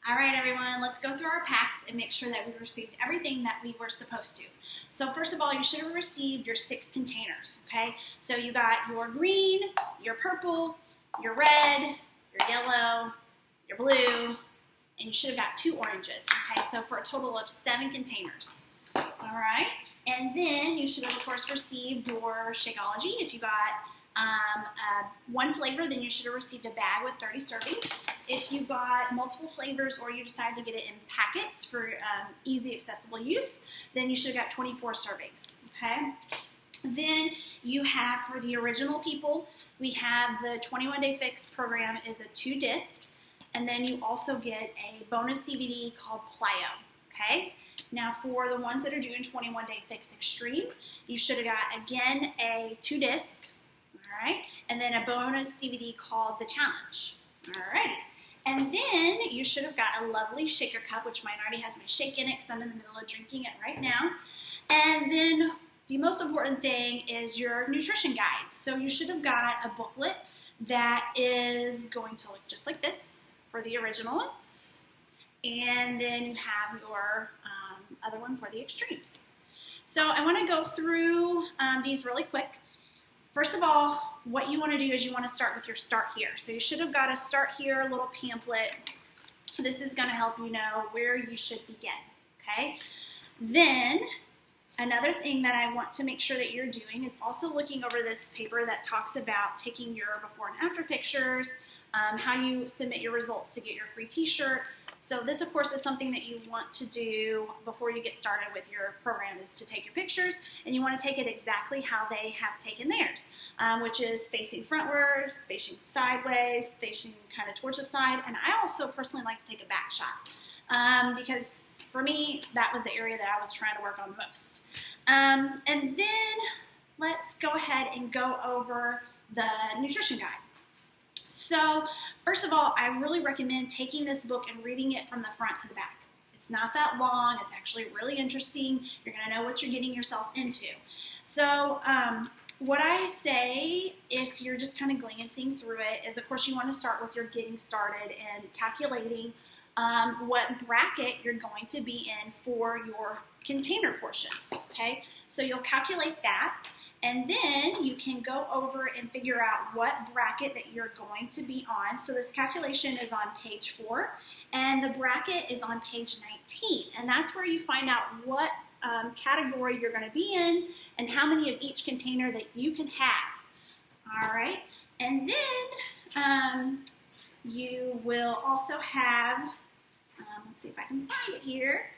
All right, everyone, let's go through our packs and make sure that we received everything that we were supposed to. So first of all, you should have received your 6 containers, okay? So you got your green, your purple, your red, your yellow, your blue, and you should have got 2 oranges, okay? So for a total of 7 containers, all right? And then you should have, of course, received your Shakeology. If you got one flavor, then you should have received a bag with 30 servings. If you got multiple flavors or you decided to get it in packets for easy accessible use, then you should have got 24 servings, okay? Then you have, for the original people, we have the 21 Day Fix program is a 2-disc, and then you also get a bonus DVD called Plyo, okay? Now for the ones that are doing 21 Day Fix Extreme, you should have got, again, a 2-disc, all right, and then a bonus DVD called The Challenge, all right. And then you should have got a lovely shaker cup, which mine already has my shake in it because I'm in the middle of drinking it right now. And then the most important thing is your nutrition guides. So you should have got a booklet that is going to look just like this for the original ones. And then you have your other one for the extremes. So I want to go through these really quick. First of all, what you want to do is you want to start with your start here. So you should have got a start here little pamphlet. This is going to help you know where you should begin, okay? Then another thing that I want to make sure that you're doing is also looking over this paper that talks about taking your before and after pictures, how you submit your results to get your free t-shirt. So this, of course, is something that you want to do before you get started with your program, is to take your pictures, and you want to take it exactly how they have taken theirs, which is facing frontwards, facing sideways, facing kind of towards the side, and I also personally like to take a back shot because for me, that was the area that I was trying to work on most. And then let's go ahead and go over the nutrition guide. So first of all, I really recommend taking this book and reading it from the front to the back. It's not that long. It's actually really interesting. You're going to know what you're getting yourself into. So what I say, if you're just kind of glancing through it, is of course you want to start with your getting started and calculating what bracket you're going to be in for your container portions, okay? So you'll calculate that. And then you can go over and figure out what bracket that you're going to be on. So this calculation is on page 4, and the bracket is on page 19. And that's where you find out what category you're going to be in and how many of each container that you can have. All right. And then you will also have, let's see if I can find it here,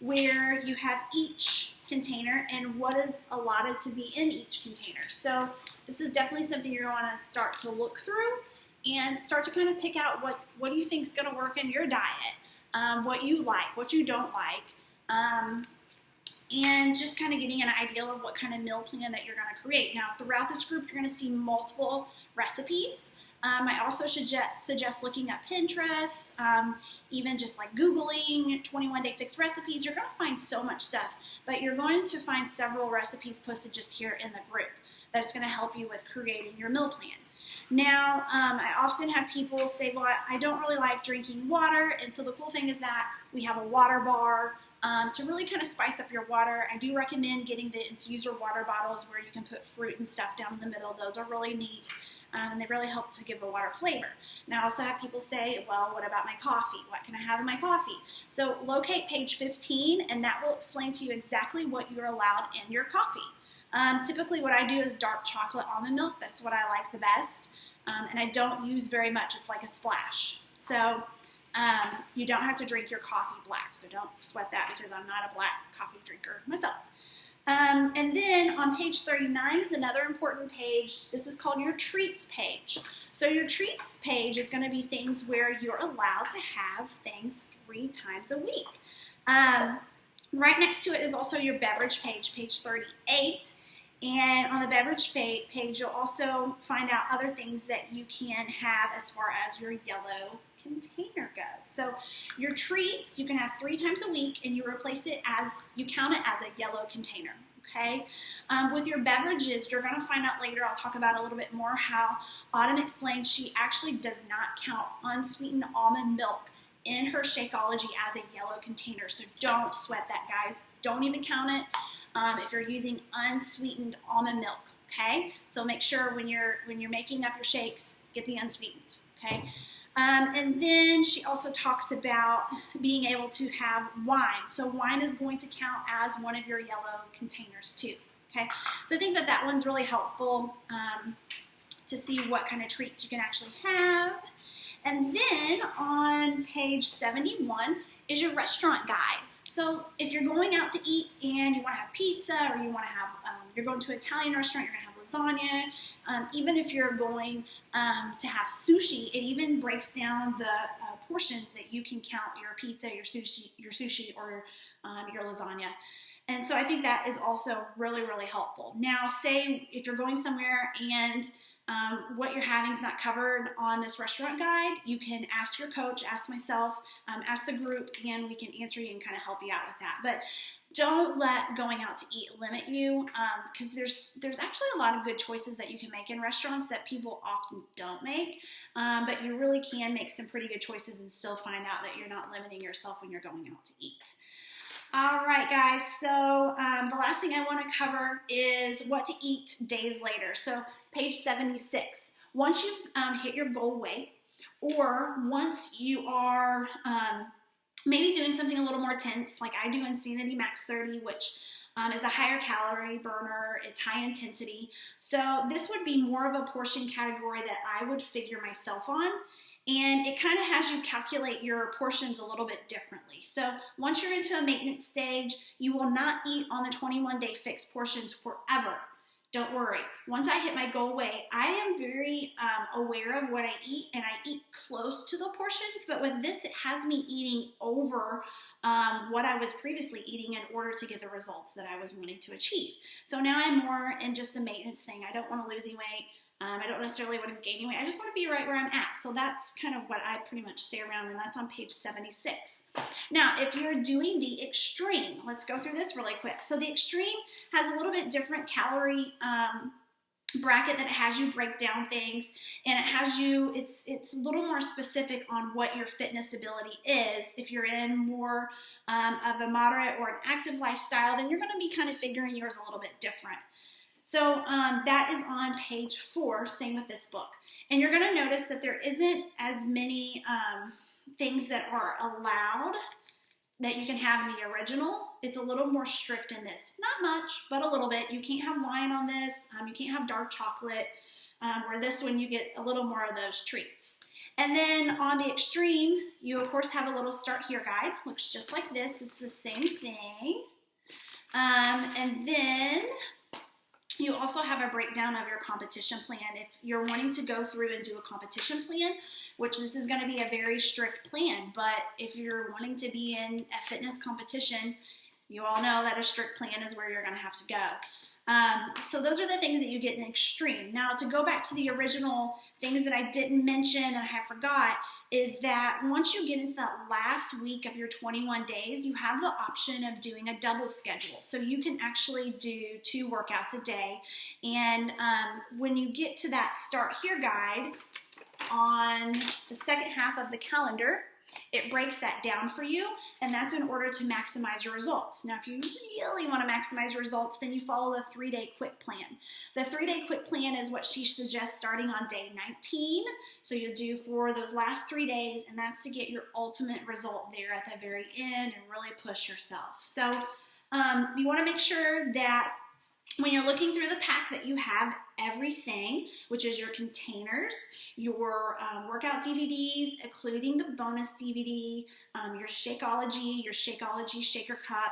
where you have each container and what is allotted to be in each container. So this is definitely something you're going to start to look through and start to kind of pick out what do you think is going to work in your diet, what you like, what you don't like, and just kind of getting an idea of what kind of meal plan that you're going to create. Now, throughout this group, you're going to see multiple recipes. I also suggest looking at Pinterest, even just like Googling 21 Day Fix recipes. You're going to find so much stuff, but you're going to find several recipes posted just here in the group that's going to help you with creating your meal plan. Now, I often have people say, well, I don't really like drinking water, and so the cool thing is that we have a water bar to really kind of spice up your water. I do recommend getting the infuser water bottles where you can put fruit and stuff down in the middle. Those are really neat. And they really help to give the water flavor. Now, I also have people say, well, what about my coffee? What can I have in my coffee? So locate page 15, and that will explain to you exactly what you're allowed in your coffee. Typically, what I do is dark chocolate almond milk. That's what I like the best. And I don't use very much. It's like a splash. So you don't have to drink your coffee black. So don't sweat that because I'm not a black coffee drinker myself. And then on page 39 is another important page. This is called your treats page. So your treats page is going to be things where you're allowed to have things 3 times a week. Right next to it is also your beverage page, page 38. And on the beverage page, you'll also find out other things that you can have as far as your yellow container goes. So your treats, you can have 3 times a week, and you replace it as, you count it as a yellow container, okay? With your beverages, you're going to find out later, I'll talk about a little bit more how Autumn explained she actually does not count unsweetened almond milk in her Shakeology as a yellow container. So don't sweat that, guys. Don't even count it if you're using unsweetened almond milk, okay? So make sure when you're making up your shakes, get the unsweetened, okay? And then she also talks about being able to have wine. So wine is going to count as one of your yellow containers too, okay? So I think that one's really helpful to see what kind of treats you can actually have. And then on page 71 is your restaurant guide. So if you're going out to eat and you want to have pizza, or you want to have, you're going to an Italian restaurant, you're going to have lasagna, even if you're going to have sushi, it even breaks down the portions that you can count your pizza, your sushi, or your lasagna. And so I think that is also really, really helpful. Now, say if you're going somewhere and what you're having is not covered on this restaurant guide, you can ask your coach, ask myself, ask the group, and we can answer you and kind of help you out with that. But don't let going out to eat limit you, because there's actually a lot of good choices that you can make in restaurants that people often don't make, but you really can make some pretty good choices and still find out that you're not limiting yourself when you're going out to eat. All right, guys, so the last thing I want to cover is what to eat days later. So page 76, once you've hit your goal weight, or once you are maybe doing something a little more intense, like I do Insanity Max 30, which is a higher calorie burner, it's high intensity. So this would be more of a portion category that I would figure myself on. And it kind of has you calculate your portions a little bit differently. So once you're into a maintenance stage, you will not eat on the 21-day fixed portions forever. Don't worry. Once I hit my goal weight, I am very aware of what I eat, and I eat close to the portions. But with this, it has me eating over what I was previously eating in order to get the results that I was wanting to achieve. So now I'm more in just a maintenance thing. I don't want to lose any weight. I don't necessarily want to gain any weight. I just want to be right where I'm at. So that's kind of what I pretty much stay around, and that's on page 76. Now, if you're doing the extreme, let's go through this really quick. So the extreme has a little bit different calorie bracket that has you break down things, and it has you, it's a little more specific on what your fitness ability is. If you're in more of a moderate or an active lifestyle, then you're going to be kind of figuring yours a little bit different. So that is on page 4, same with this book. And you're going to notice that there isn't as many things that are allowed that you can have in the original. It's a little more strict in this. Not much, but a little bit. You can't have wine on this. You can't have dark chocolate. Where this one, you get a little more of those treats. And then on the extreme, you of course have a little start here guide. Looks just like this. It's the same thing. And then you also have a breakdown of your competition plan. If you're wanting to go through and do a competition plan, which this is going to be a very strict plan, but if you're wanting to be in a fitness competition, you all know that a strict plan is where you're going to have to go. So those are the things that you get in extreme. Now, to go back to the original things that I didn't mention and I forgot, is that once you get into that last week of your 21 days, you have the option of doing a double schedule. So you can actually do 2 workouts a day. And when you get to that start here guide on the second half of the calendar, it breaks that down for you, and that's in order to maximize your results. Now, if you really want to maximize your results, then you follow the 3-day quick plan. The 3-day quick plan is what she suggests starting on day 19. So you'll do for those last 3 days, and that's to get your ultimate result there at the very end and really push yourself. So you want to make sure that when you're looking through the pack that you have everything, which is your containers, your workout DVDs, including the bonus DVD, your Shakeology shaker cup,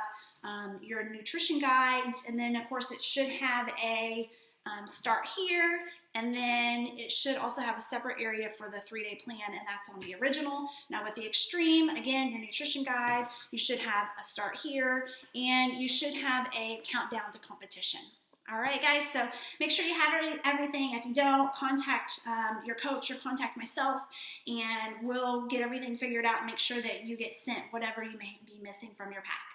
your nutrition guides, and then of course it should have a start here, and then it should also have a separate area for the 3-day plan, and that's on the original. Now with the extreme, again, your nutrition guide, you should have a start here, and you should have a countdown to competition. All right, guys, so make sure you have everything. If you don't, contact your coach or contact myself, and we'll get everything figured out and make sure that you get sent whatever you may be missing from your pack.